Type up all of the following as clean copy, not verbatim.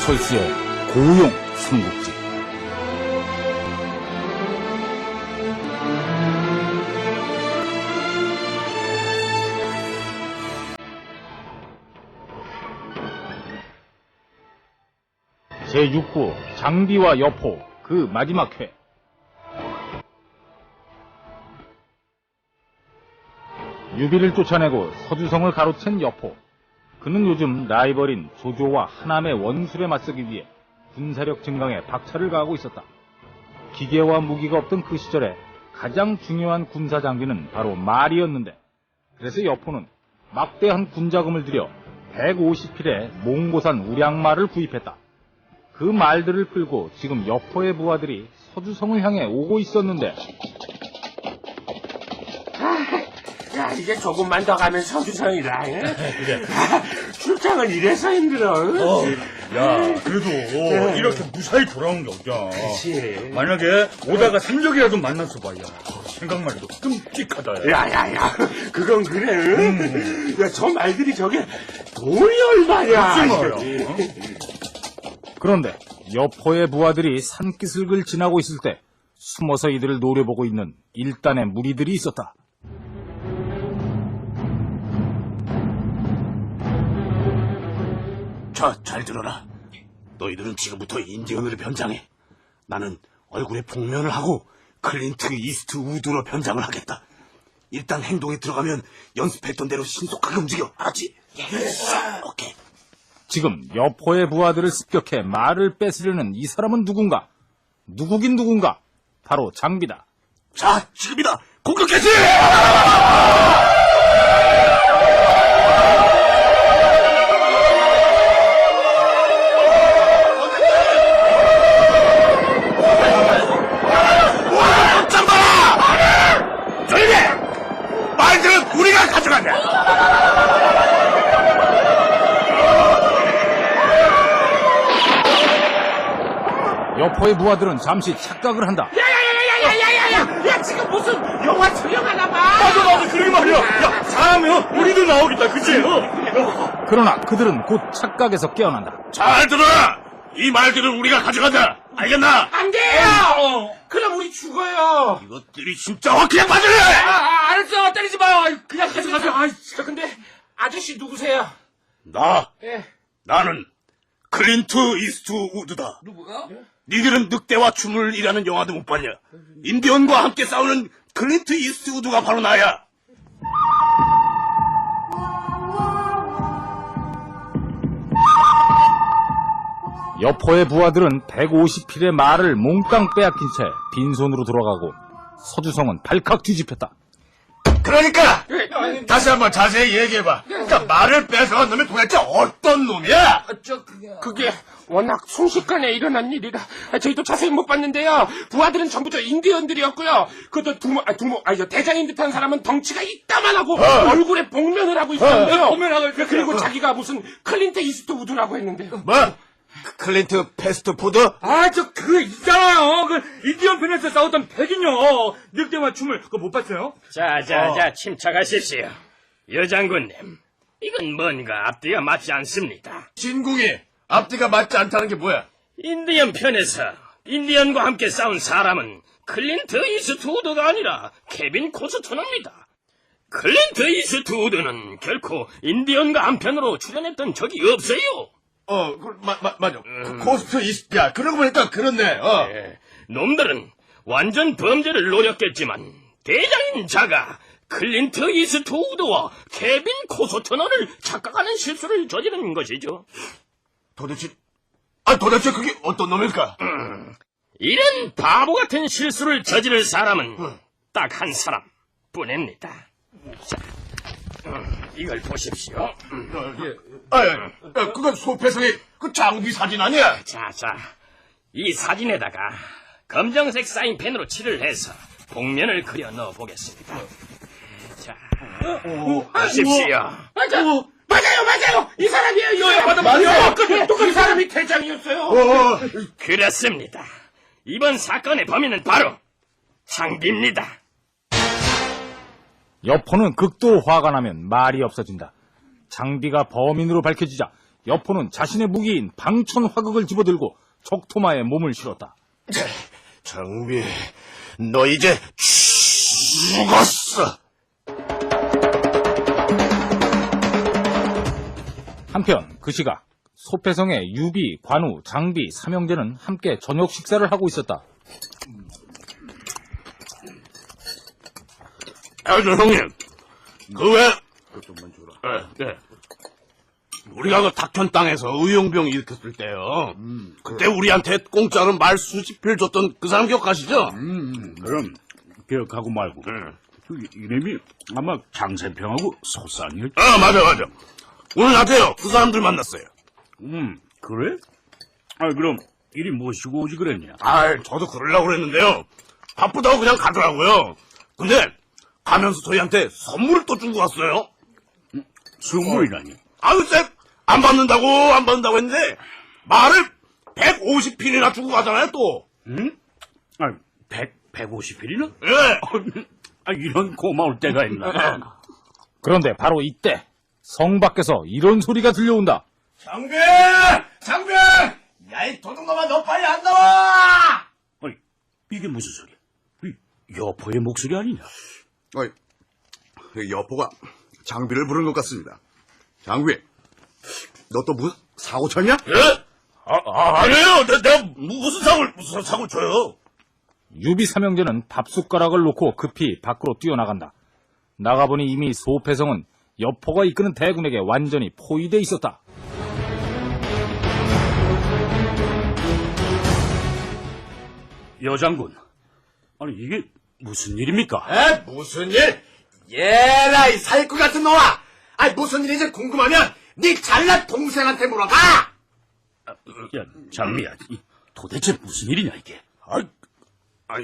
설수의 고용 삼국지. 제6부 장비와 여포 그 마지막 회. 유비를 쫓아내고 서주성을 가로챈 여포. 그는 요즘 라이벌인 조조와 하남의 원술에 맞서기 위해 군사력 증강에 박차를 가하고 있었다. 기계와 무기가 없던 그 시절에 가장 중요한 군사 장비는 바로 말이었는데, 그래서 여포는 막대한 군자금을 들여 150필의 몽고산 우량말을 구입했다. 그 말들을 끌고 지금 여포의 부하들이 서주성을 향해 오고 있었는데, 야, 이제 조금만 더 가면 서주성이다. 그래. 출장은 이래서 힘들어. 야, 그래도 이렇게 무사히 돌아온 게 어디야. 그치. 만약에 오다가 산적이라도 만났어 봐. 야, 생각만 해도 끔찍하다. 야. 그건 그래. 야, 저 말들이 저게 돈이 얼마냐. 그런데 여포의 부하들이 산기슭을 지나고 있을 때 숨어서 이들을 노려보고 있는 일단의 무리들이 있었다. 자, 잘 들어라. 너희들은 지금부터 인디언으로 변장해. 나는 얼굴에 복면을 하고 클린트 이스트 우드로 변장을 하겠다. 일단 행동에 들어가면 연습했던 대로 신속하게 움직여. 알았지? 오케이. 지금 여포의 부하들을 습격해 말을 뺏으려는 이 사람은 누군가? 누구긴 누군가? 바로 장비다. 자, 지금이다. 공격했지! 우리가 가져간다. 여포의 부하들은 잠시 착각을 한다. 야, 지금 무슨 영화 촬영하나 봐. 맞아, 그러게 말이야. 야, 잘하면 우리도 나오겠다, 그치? 그러나 그들은 곧 착각에서 깨어난다. 잘 들어라. 이 말들은 우리가 가져간다. 알겠나? 안 돼요. 그럼 우리 죽어요. 이것들이 진짜 확실히 맞을래. 알았어. 때리지 마. 그냥 가져가세요. 진짜 근데 아저씨 누구세요? 나? 예. 나는 클린트 이스트 우드다. 누구요? 니들은 늑대와 춤을 이라는 영화도 못 봤냐? 인디언과 함께 싸우는 클린트 이스트 우드가 바로 나야. 여포의 부하들은 150필의 말을 몽땅 빼앗긴 채 빈손으로 돌아가고 서주성은 발칵 뒤집혔다. 그러니까 다시 한번 자세히 얘기해봐. 그러니까 말을 뺏어간 놈이 도대체 어떤 놈이야? 그게 워낙 순식간에 일어난 일이라 저희도 자세히 못 봤는데요. 부하들은 전부 저 인디언들이었고요. 그것도 대장인 듯한 사람은 덩치가 이따만하고 얼굴에 복면을 하고 있었는데요. 그리고 자기가 무슨 클린트 이스트 우드라고 했는데요. 뭐? 클린트 패스트푸드? 그거 있잖아요. 그 인디언 편에서 싸웠던 백인요. 늑대와 춤을 그거 못 봤어요? 자, 침착하십시오. 여장군님, 이건 뭔가 앞뒤가 맞지 않습니다. 진궁이 앞뒤가 맞지 않다는 게 뭐야? 인디언 편에서 인디언과 함께 싸운 사람은 클린트 이스트우드가 아니라 케빈 코스터너입니다. 클린트 이스트우드는 결코 인디언과 한편으로 출연했던 적이 없어요. 맞아. 코스트 이스트, 야, 그러고 보니까 그렇네. 예, 놈들은 완전 범죄를 노렸겠지만 대장인 자가 클린트 이스트우드와 케빈 코스터너를 착각하는 실수를 저지른 것이죠. 도대체 그게 어떤 놈일까? 이런 바보 같은 실수를 저지를 사람은 딱 한 사람 뿐입니다. 자, 이걸 보십시오. 그건 소패성의 그 장비 사진 아니야? 자, 이 사진에다가 검정색 사인펜으로 칠을 해서 복면을 그려 넣어 보겠습니다. 자, 보십시오. 맞아요. 이 사람이에요. 맞아요. 이 사람이 대장이었어요. 그렇습니다. 이번 사건의 범인은 바로 장비입니다. 여포는 극도로 화가 나면 말이 없어진다. 장비가 범인으로 밝혀지자 여포는 자신의 무기인 방천 화극을 집어들고 적토마에 몸을 실었다. 장비, 너 이제 죽었어. 한편 그 시각 소패성의 유비, 관우, 장비, 삼형제는 함께 저녁 식사를 하고 있었다. 형님, 우리가 그 닥천 땅에서 의용병 일으켰을 때요. 그때 우리한테 공짜로 말 수십 필 줬던 그 사람 기억하시죠? 그럼 기억하고 말고 그 이름이 아마 장세평하고 소상일. 맞아. 오늘 낮에요. 그 사람들 만났어요. 그래? 그럼 이리 모시고 오지 그랬냐? 저도 그러려고 그랬는데요. 바쁘다고 그냥 가더라고요. 근데 가면서 저희한테 선물을 또 주고 갔어요. 선물이라니? 글쎄, 안 받는다고 했는데 말을 150필이나 주고 가잖아요, 또. 150일이나? 예. 이런 고마울 때가 있나? 그런데 바로 이때 성 밖에서 이런 소리가 들려온다. 장비! 야, 이 도둑놈아, 너 빨리 안 나와! 아니, 이게 무슨 소리야? 여포의 목소리 아니냐? 여포가 장비를 부른 것 같습니다. 장비, 너 또 무슨 사고 쳤냐? 예? 아니에요. 내가 무슨 사고를 쳐요? 유비 삼형제는 밥숟가락을 놓고 급히 밖으로 뛰어나간다. 나가보니 이미 소패성은 여포가 이끄는 대군에게 완전히 포위돼 있었다. 여장군, 아니 이게 무슨 일입니까? 무슨 일? 얘라, 이 사기꾼 같은 놈아! 무슨 일인지 궁금하면 네 잘난 동생한테 물어봐! 야, 장미야, 도대체 무슨 일이냐 이게?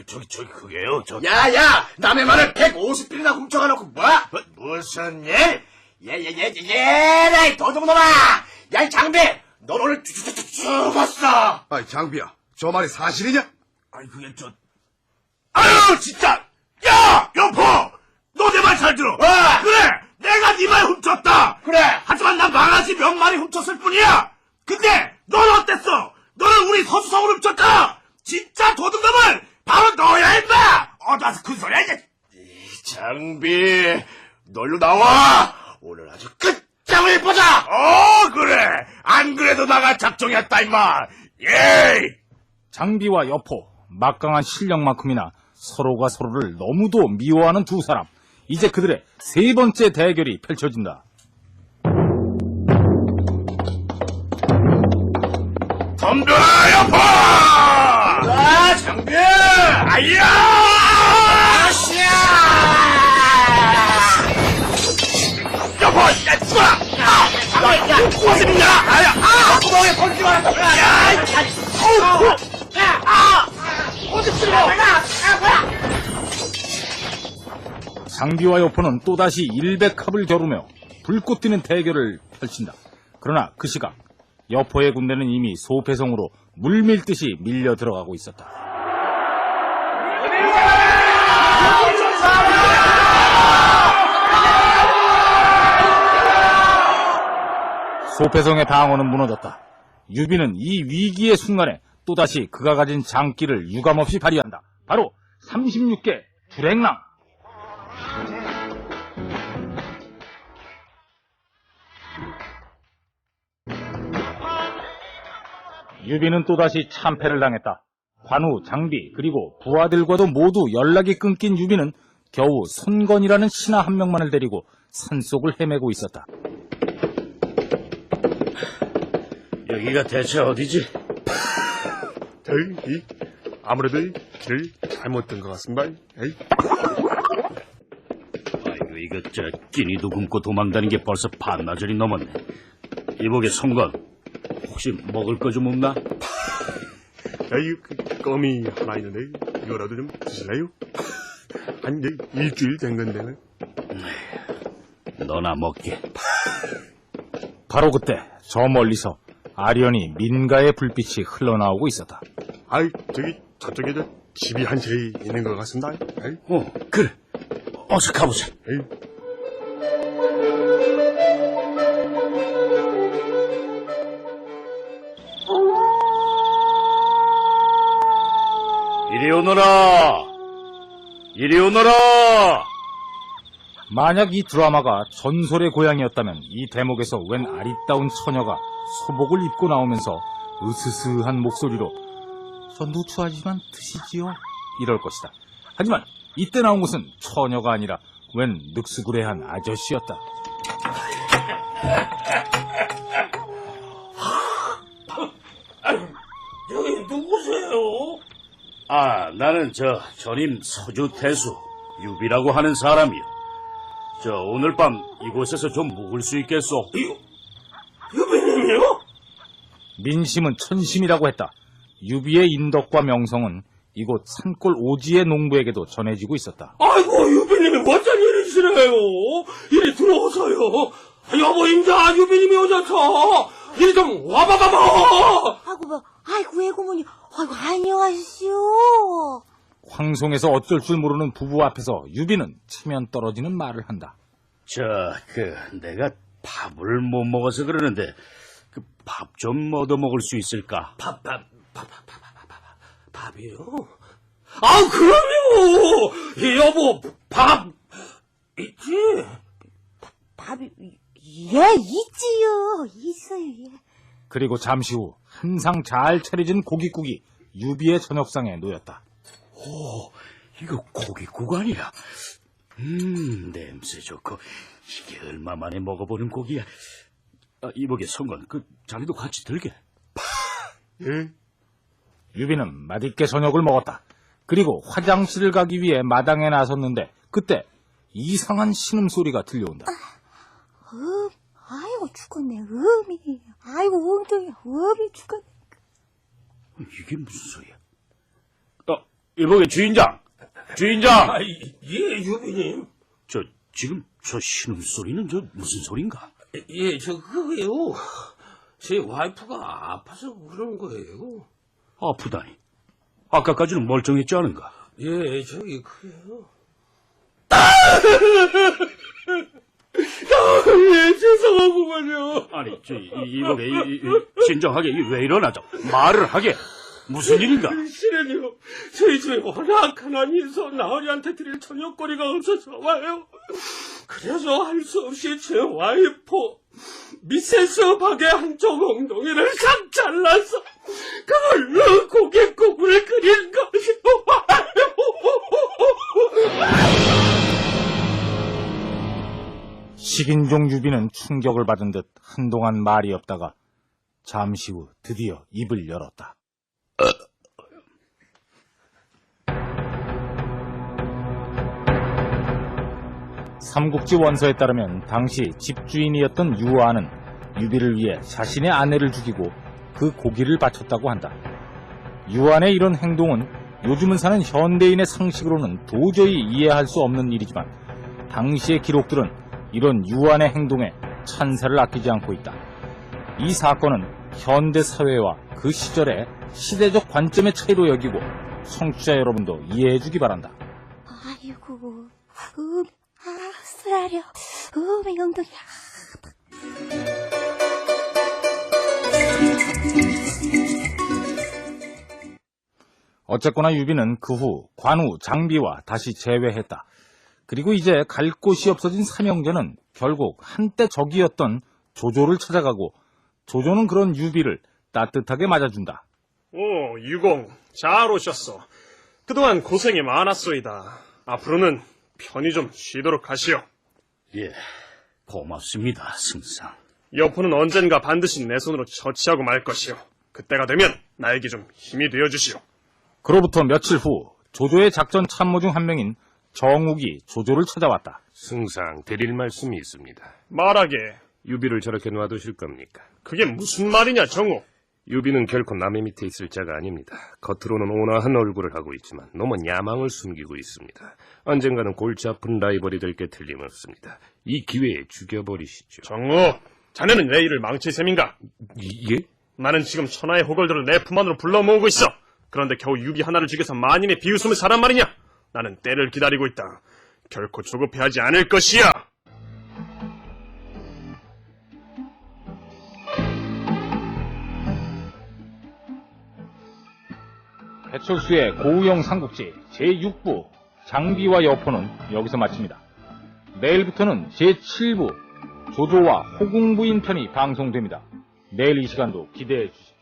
저기 그게요, 야야, 남의 말을 150필이나 훔쳐가놓고 뭐야? 무슨 일? 얘라, 이 도둑놈아! 야, 이 장비, 너 오늘 죽었어! 장비야, 저 말이 사실이냐? 그게 진짜! 야! 여포! 너 내 말 잘 들어! 그래! 내가 네 말 훔쳤다! 그래! 하지만 난 망아지 몇 마리 훔쳤을 뿐이야! 근데 넌 어땠어? 너는 우리 서수성을 훔쳤다! 진짜 도둑놈은 바로 너야, 임마! 나서 큰 소리야, 이제! 장비, 널로 나와! 오늘 아주 끝장을 보자! 그래! 안 그래도 나가 작정했다, 임마! 예이! 장비와 여포, 막강한 실력만큼이나 서로가 서로를 너무도 미워하는 두 사람. 이제 그들의 세 번째 대결이 펼쳐진다. 덤벼라, 여포! 장비! 아야! 아시야! 여포, 야, 죽어라! 고집이냐? 구멍에 던지마! 장비와 여포는 또다시 일백합을 겨루며 불꽃 튀는 대결을 펼친다. 그러나 그 시각 여포의 군대는 이미 소패성으로 물밀듯이 밀려 들어가고 있었다. 소패성의 방어는 무너졌다. 유비는 이 위기의 순간에 또다시 그가 가진 장기를 유감없이 발휘한다. 바로 36개 불행랑. 유비는 또다시 참패를 당했다. 관우, 장비, 그리고 부하들과도 모두 연락이 끊긴 유비는 겨우 손건이라는 신하 한 명만을 데리고 산속을 헤매고 있었다. 여기가 대체 어디지? 아무래도 길을 잘못 든 것 같습니다. 이거 끼니도 굶고 도망다닌 게 벌써 반나절이 넘었네. 이보게 송건, 혹시 먹을 거 좀 없나? 껌이 하나 있는데 이거라도 좀 드실래요? 아니, 일주일 된 건데. 너나 먹게. 바로 그때 저 멀리서 아련히 민가의 불빛이 흘러나오고 있었다. 저쪽에 집이 한 채 있는 것 같습니다. 그래. 어서 가보자. 이리 오너라! 이리 오너라! 만약 이 드라마가 전설의 고향이었다면 이 대목에서 웬 아리따운 처녀가 소복을 입고 나오면서 으스스한 목소리로 저 누추하지만 드시지요? 이럴 것이다. 하지만 이때 나온 것은 처녀가 아니라 웬 늑수구레한 아저씨였다. 저기 누구세요? 아, 나는 전임 서주태수 유비라고 하는 사람이요. 오늘 밤 이곳에서 좀 묵을 수 있겠소? 유비님이요? 민심은 천심이라고 했다. 유비의 인덕과 명성은 이곳 산골 오지의 농부에게도 전해지고 있었다. 아이고, 유비님이 어쩐 일이시래요? 이리 들어오세요. 여보, 임자, 유비님이 오셨어. 이리 좀 와봐봐봐. 아이고, 외고모니, 아이고, 안녕하시오. 황송에서 어쩔 줄 모르는 부부 앞에서 유비는 체면 떨어지는 말을 한다. 내가 밥을 못 먹어서 그러는데, 밥 좀 얻어 먹을 수 있을까? 밥이요? 아, 그럼요. 여보, 밥 있지? 밥이, 예, 있지요. 있어요, 예. 그리고 잠시 후 한상 잘 차려진 고깃국이 유비의 저녁상에 놓였다. 이거 고깃국 아니야? 냄새 좋고, 이게 얼마 만에 먹어보는 고기야. 이보게 성건, 자네도 같이 들게. 예? 유비는 맛있게 저녁을 먹었다. 그리고 화장실을 가기 위해 마당에 나섰는데 그때 이상한 신음소리가 들려온다. 아이고, 죽었네, 음이. 아이고, 엉덩이야, 음이 죽었네. 이게 무슨 소리야? 이보게 주인장! 아, 예, 유비님. 지금 저 신음소리는 무슨 소린가? 예, 그거예요. 제 와이프가 아파서 그러는 거예요. 아프다니. 아까까지는 멀쩡했지 않은가? 예, 그래요. 예, 죄송하구만요. 아니, 이보게, 진정하게, 왜 이러나죠? 말을 하게. 무슨 일인가? 실은요, 저희 집에 워낙 가난이 있어 나으리한테 드릴 저녁거리가 없어서 와요. 그래서 할 수 없이 제 와이프 미세스 박의 한쪽 엉덩이를 싹 잘라서 그걸로 고깃국을 끓인 것이요. 식인종 유비는 충격을 받은 듯 한동안 말이 없다가 잠시 후 드디어 입을 열었다. 삼국지 원서에 따르면 당시 집주인이었던 유아는 유비를 위해 자신의 아내를 죽이고 그 고기를 바쳤다고 한다. 유한의 이런 행동은 요즘은 사는 현대인의 상식으로는 도저히 이해할 수 없는 일이지만 당시의 기록들은 이런 유한의 행동에 찬사를 아끼지 않고 있다. 이 사건은 현대 사회와 그 시절의 시대적 관점의 차이로 여기고 청취자 여러분도 이해해주기 바란다. 아이고, 쓰라려. 이 엉덩이야. 어쨌거나 유비는 그 후 관우, 장비와 다시 재회했다. 그리고 이제 갈 곳이 없어진 삼형제는 결국 한때 적이었던 조조를 찾아가고 조조는 그런 유비를 따뜻하게 맞아준다. 오, 유공, 잘 오셨어. 그동안 고생이 많았소이다. 앞으로는 편히 좀 쉬도록 하시오. 예, 고맙습니다, 승상. 여포는 언젠가 반드시 내 손으로 처치하고 말 것이오. 그때가 되면 나에게 좀 힘이 되어주시오. 그로부터 며칠 후 조조의 작전 참모 중 한 명인 정욱이 조조를 찾아왔다. 승상 드릴 말씀이 있습니다. 말하게. 유비를 저렇게 놔두실 겁니까? 그게 무슨 말이냐, 정우. 유비는 결코 남의 밑에 있을 자가 아닙니다. 겉으로는 온화한 얼굴을 하고 있지만 너무 야망을 숨기고 있습니다. 언젠가는 골치 아픈 라이벌이 될 게 틀림없습니다. 이 기회에 죽여버리시죠. 정우, 자네는 내 일을 망칠 셈인가? 예? 나는 지금 천하의 호걸들을 내 품 안으로 불러 모으고 있어. 그런데 겨우 유비 하나를 죽여서 만인의 비웃음을 사란 말이냐? 나는 때를 기다리고 있다. 결코 조급해하지 않을 것이야. 배철수의 고우영 삼국지 제6부 장비와 여포는 여기서 마칩니다. 내일부터는 제7부 조조와 호궁부인 편이 방송됩니다. 내일 이 시간도 기대해 주십시오.